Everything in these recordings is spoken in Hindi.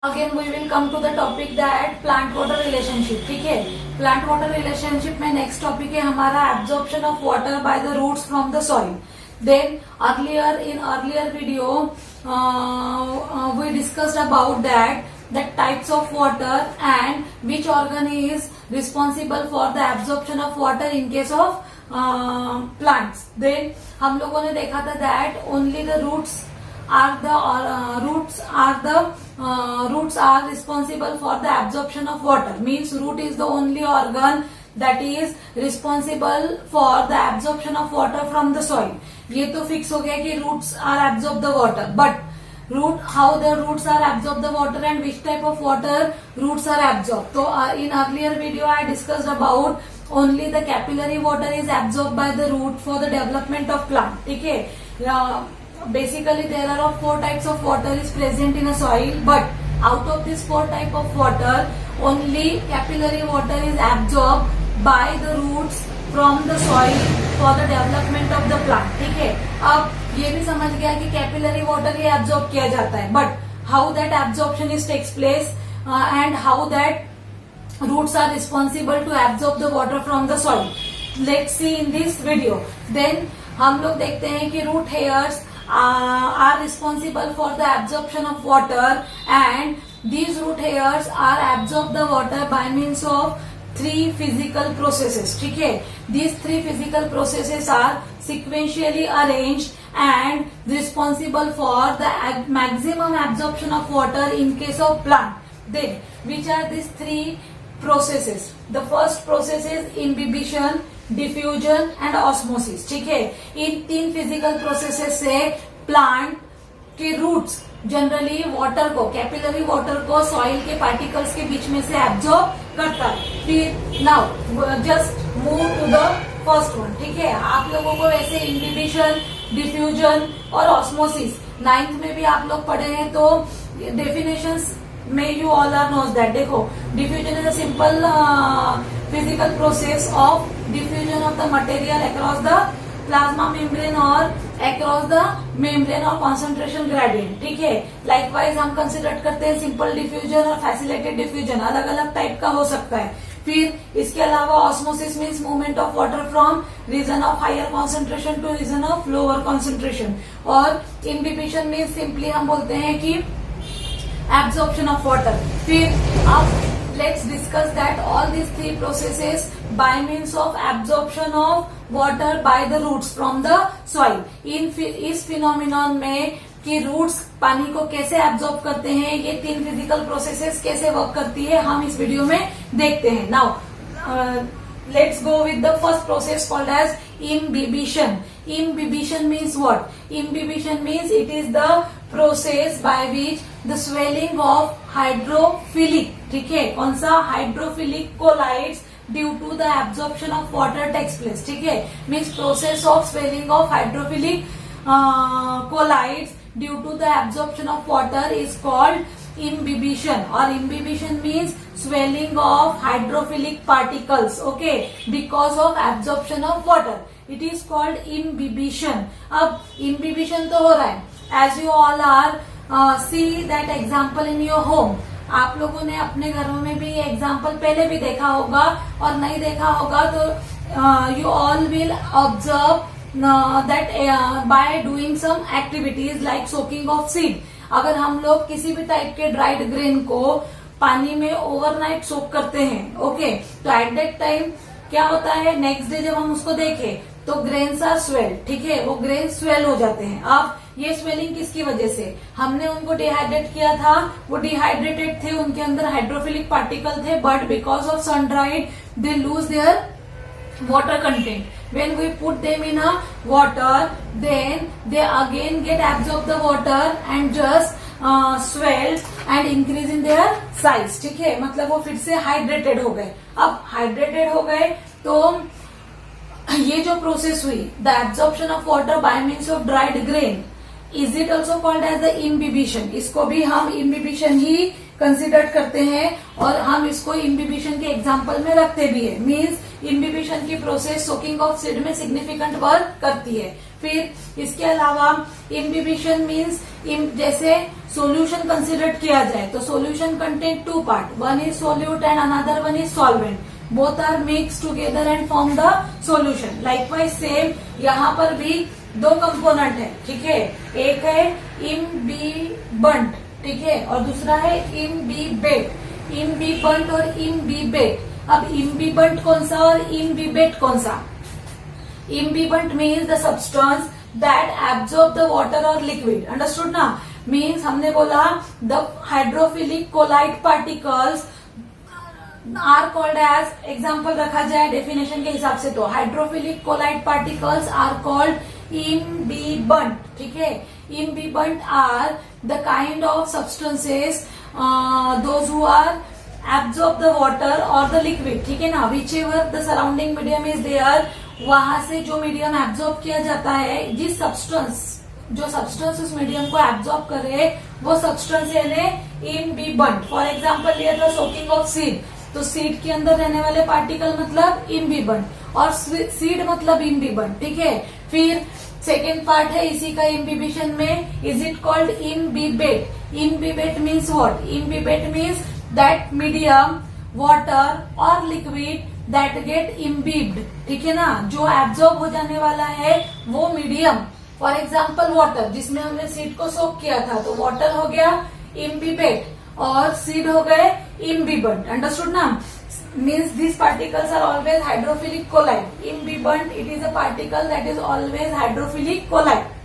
Again we will come to the topic that plant water relationship. ठीक है, प्लांट वाटर रिलेशनशिप में नेक्स्ट टॉपिक है हमारा absorption of water by the roots from the soil. Then earlier video we discussed about that the types of water and which organ is responsible for the absorption of water in case of plants. Then हम लोगों ने देखा था that only the roots are responsible for the absorption of water. Means root is the only organ that is responsible for the absorption of water from the soil. ये तो फिक्स हो गया कि roots are absorb the water, but how the roots are absorb the water and which type of water roots are absorbed. So in earlier video I discussed about only the capillary water is absorbed by the root for the development of plant. ठीक है, basically there are 4 types of water is present in a soil, but out of this 4 type of water only capillary water is absorbed by the roots from the soil for the development of the plant. ठीक है, अब ये भी समझ गया कि कैपिलरी वाटर ही एब्जॉर्ब किया जाता है, but how that absorption is takes place and how that roots are responsible to absorb the water from the soil. Let's see in this video. Then हम लोग देखते हैं कि root hairs are responsible for the absorption of water and these root hairs are absorb the water by means of 3 physical processes. ठीक है, these 3 physical processes are sequentially arranged and responsible for the maximum absorption of water in case of plant. Then which are these 3 processes? The first process is imbibition, diffusion and osmosis. ठीक है, इन 3 physical processes से plant के रूट्स जनरली वाटर को, कैपिलरी वाटर को सॉइल के पार्टिकल्स के बीच में से एब्जॉर्ब करता है. फिर now just move to the first one. ठीक है, आप लोगों को वैसे इंडिबिशन, डिफ्यूजन और ऑस्मोसिस 9th में भी आप लोग पढ़े हैं, तो डेफिनेशंस में you all are knows that. देखो, diffusion is a simple physical process of diffusion of the material across the plasma membrane और अक्रॉस द मेम्ब्रेन और कॉन्सेंट्रेशन ग्रेडियंट. ठीक है, लाइकवाइज हम कंसिडर करते हैं सिंपल डिफ्यूजन और फैसिलिटेड डिफ्यूजन, अलग अलग टाइप का हो सकता है. फिर इसके अलावा osmosis means movement of water from region of higher concentration to region of lower concentration. और इनबिबिशन मीन्स सिंपली हम बोलते हैं कि एब्जॉर्प्शन ऑफ वाटर. फिर अब let's discuss that all these 3 processes by means of absorption of water by the roots from the soil. इस phenomenon में कि roots पानी को कैसे absorb करते हैं, ये 3 physical processes कैसे work करती है, हम इस वीडियो में देखते हैं. Now let's go with the first process called as imbibition. Imbibition means what? Imbibition means it is the process by which the swelling of hydrophilic, ठीक है, कौन सा, hydrophilic colloids due to the absorption of water takes place. ठीक है, means process of swelling of hydrophilic colloids due to the absorption of water is called imbibition. और imbibition means swelling of hydrophilic particles, okay, because of absorption of water. It is called imbibition. अब imbibition तो हो रहा है, as you all are see that example in your home. आप लोगों ने अपने घरों में भी ये एग्जाम्पल पहले भी देखा होगा, और नहीं देखा होगा तो you all will observe that by doing some activities like soaking of seed. अगर हम लोग किसी भी टाइप के ड्राइड ग्रेन को पानी में ओवरनाइट सोक करते हैं, ओके, तो एट दैट टाइम क्या होता है, नेक्स्ट डे जब हम उसको देखें तो ग्रेन्स आर स्वेल. ठीक है, वो ग्रेन स्वेल हो जाते हैं. अब ये स्वेलिंग किसकी वजह से, हमने उनको डिहाइड्रेट किया था, वो डिहाइड्रेटेड थे, उनके अंदर हाइड्रोफिलिक पार्टिकल थे, but because of sun dried they lose their water content. When we put them in a water, then they again get absorb the water and just swell and increase in their size. ठीक है, मतलब वो फिर से हाइड्रेटेड हो गए. अब हाइड्रेटेड हो गए तो ये जो प्रोसेस हुई, the absorption of water by means of dried grain, is it also called as the imbibition. इसको भी हम इम्बिबिशन ही कंसिडर करते हैं और हम इसको इम्बिबिशन के एग्जाम्पल में रखते भी है। मीन्स इम्बिबिशन की प्रोसेस सोकिंग ऑफ सीड में सिग्निफिकेंट वर्क करती है। फिर इसके अलावा इम्बिबिशन मीन्स जैसे सॉल्यूशन कंसिडर किया जाए तो solution contain two part, one is solute and another one is solvent, both are mix together and form the solution. Likewise same यहाँ पर भी दो कंपोनेंट है, ठीक है, एक है इम्बिबंट, ठीक है, और दूसरा है इम्बिबेट। इम्बिबंट और इम्बिबेट। अब इम्बिबंट कौन सा और इम्बिबेट कौन सा? Imbibant means the substance that absorb the water और लिक्विड, अंडरस्टूड ना? मीन्स हमने बोला the hydrophilic colloid particles are called as, example रखा जाए डेफिनेशन के हिसाब से तो hydrophilic colloid particles are called imbibant, ठीक है। Imbibant are the kind of substances those who are absorb the water और द लिक्विड, ठीक है ना, whichever the surrounding medium is there, वहां से जो मीडियम एब्जॉर्ब किया जाता है, जिस जो सब्सटेंस उस मीडियम को एब्जॉर्ब करे वो सब्सटेंस यानी इम्बिबंट। फॉर एग्जाम्पल लिया था सोकिंग ऑफ सीड, तो सीड के अंदर रहने वाले पार्टिकल मतलब इम्बिबंट और सीड मतलब इम्बिबंट, ठीक है। फिर सेकेंड पार्ट है इसी का इम्बिबिशन में, is it called imbibate. Imbibate means what? Imbibate means that medium water और लिक्विड दैट गेट इम्बिब्ड, ठीक है ना, जो एब्जॉर्ब हो जाने वाला है वो मीडियम। फॉर एग्जाम्पल वाटर, जिसमें हमने सीड को सोक किया था, तो वाटर हो गया इम्बिबेट और सीड हो गए इम्बिबंट, अंडरस्टूड ना? Means this particles are always hydrophilic colloid. Imbibant it is a particle that is always hydrophilic colloid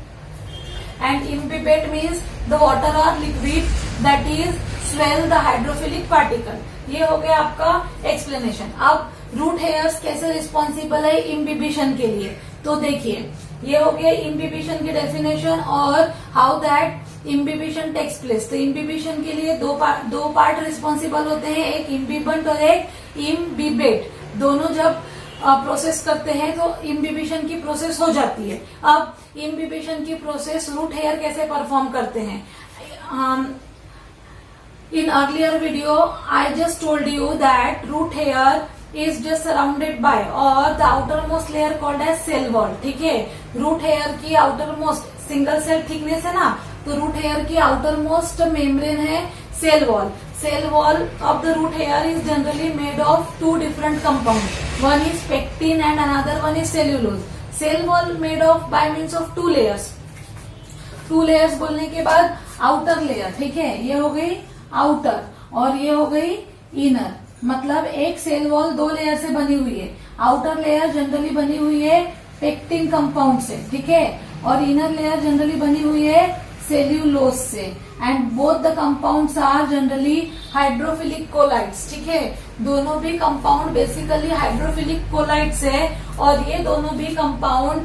and imbibate means the water or liquid that is swell the hydrophilic particle। ये हो गया आपका एक्सप्लेनेशन। अब रूट हेयर्स कैसे रिस्पॉन्सिबल है इम्बिबिशन के लिए, तो देखिए ये हो गया इम्बिबिशन की डेफिनेशन और how that imbibition takes place. तो इम्बिबिशन के लिए दो पार्ट रिस्पॉन्सिबल होते हैं, एक इम्बिबंट और एक इम्बिबेट। दोनों जब प्रोसेस करते हैं तो इम्बिबिशन की प्रोसेस हो जाती है। अब इम्बिबिशन की प्रोसेस रूट हेयर कैसे परफॉर्म करते हैं? In earlier video I just told you that root hair is just surrounded by or the outermost layer called as cell wall, ठीक है। रूट हेयर की outermost सिंगल सेल थिकनेस है ना, तो रूट हेयर की outermost मेम्ब्रेन है cell wall. Cell wall of the root hair is generally made of two different compounds. One is pectin and another one is cellulose. Cell wall made of by means of two layers. Two layers बोलने के बाद outer layer, ठीक है, ये हो गई outer और ये हो गई inner। मतलब एक सेल वॉल दो लेयर से बनी हुई है। आउटर लेयर जनरली बनी हुई है पेक्टिन कंपाउंड से, ठीक है, और इनर लेयर जनरली बनी हुई है सेल्यूलोज से। And both the compounds are generally hydrophilic colloids, ठीक है। दोनों भी कंपाउंड बेसिकली हाइड्रोफिलिक कोलाइड्स है और ये दोनों भी compound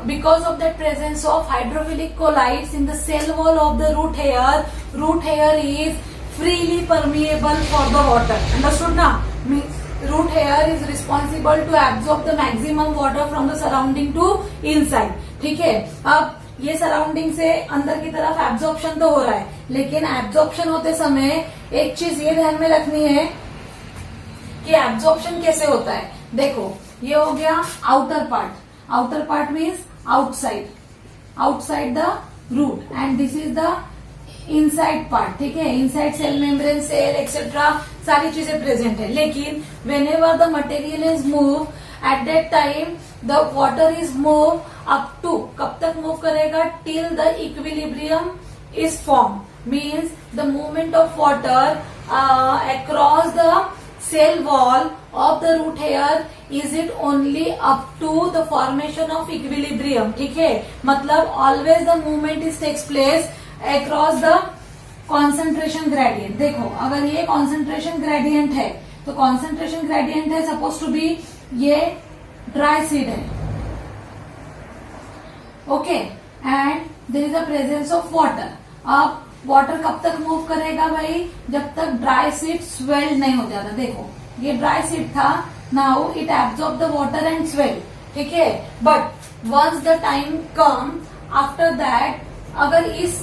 because of the presence of hydrophilic colloids in the cell wall of the root hair is freely permeable for the water, understood na? Means root hair is responsible to absorb the maximum water from the surrounding to inside, ठीक है। अब ये सराउंडिंग से अंदर की तरफ एब्जॉर्प्शन तो हो रहा है, लेकिन एब्जॉर्प्शन होते समय एक चीज ये ध्यान में रखनी है कि एब्जॉर्प्शन कैसे होता है। देखो ये हो गया outer part means outside the root and this is the inside part, ठीक है। Inside cell membrane, cell etcetera सारी चीजें प्रेजेंट है। लेकिन whenever the material is move at that time the water is move up to, कब तक मूव करेगा? Till the equilibrium is form. Means the movement of water across the cell wall of the root hair is it only up to the formation of equilibrium, ठीक है। मतलब always the movement is takes place across the concentration gradient। देखो अगर ये concentration gradient है तो concentration gradient है सपोज टू बी ये ड्राई सीड है, okay, and there is a presence of water. अब वाटर कब तक मूव करेगा भाई? जब तक ड्राई सीड स्वेल नहीं हो जाता। देखो ये ड्राई सीड था, now it absorb the water and swell, ठीक है। But once the time come after that, अगर इस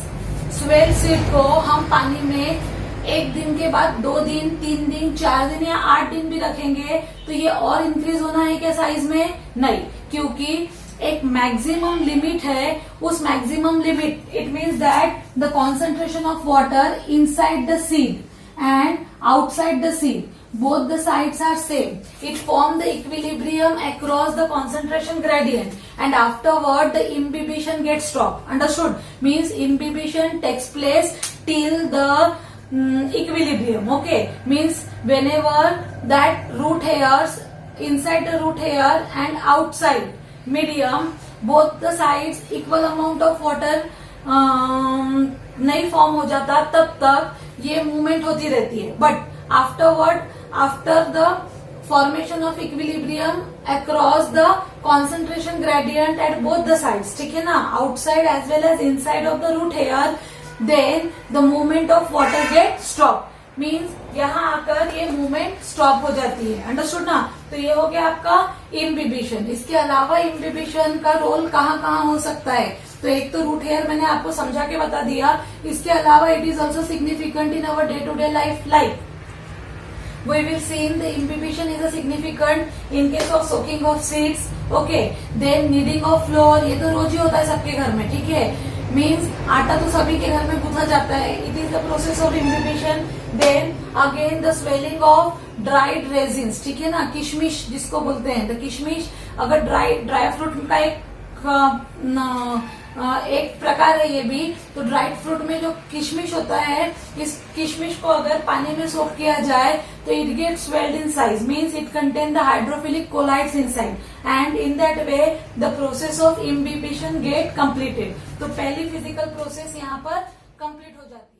स्वेल सीड को हम पानी में एक दिन के बाद 2 दिन, 3 दिन, 4 दिन या 8 दिन भी रखेंगे तो ये और इंक्रीज होना है क्या साइज में? नहीं, क्योंकि एक मैक्सिमम लिमिट है. उस maximum limit, it means that the concentration of water inside the seed and outside the seed, both the sides are same. It form the equilibrium across the concentration gradient, and afterward the imbibition gets stopped. Understood? Means imbibition takes place till the equilibrium. Okay, means whenever that root hairs, inside the root hair and outside medium, both the sides equal amount of water नहीं फॉर्म हो जाता, तब तक ये मूवमेंट होती रहती है. But afterward, after the formation of equilibrium across the concentration gradient at both the sides, ठीक है ना, outside as well as inside of the root hair, then the movement of water get stop. Means यहाँ आकर ये मूवमेंट स्टॉप हो जाती है. अंडरस्टूड ना? तो ये हो गया आपका इम्बिबिशन. इसके अलावा इम्बिबिशन का रोल कहाँ कहाँ हो सकता है? तो एक तो रूट हेयर मैंने आपको समझा के बता दिया. इसके अलावा it is also significant in our day to day life. Like we will see in the imbibition is a significant in case of soaking of seeds. Okay, then kneading of flour, ये तो रोज ही होता है सबके घर में, ठीक है. मीन्स आटा तो सभी के घर में गूंथा जाता है. It is the process of imbibition. Then again the swelling of dried resins, ठीक है ना, किशमिश जिसको बोलते हैं. तो किशमिश अगर ड्राई फ्रूट का एक प्रकार है ये भी. तो ड्राइड फ्रूट में जो किशमिश होता है, इस किशमिश को अगर पानी में सोक किया जाए तो it get swelled in size. Means it contain the hydrophilic colloids inside, and in that way the process of imbibition get completed. तो पहली फिजिकल प्रोसेस यहाँ पर कंप्लीट हो जाती है.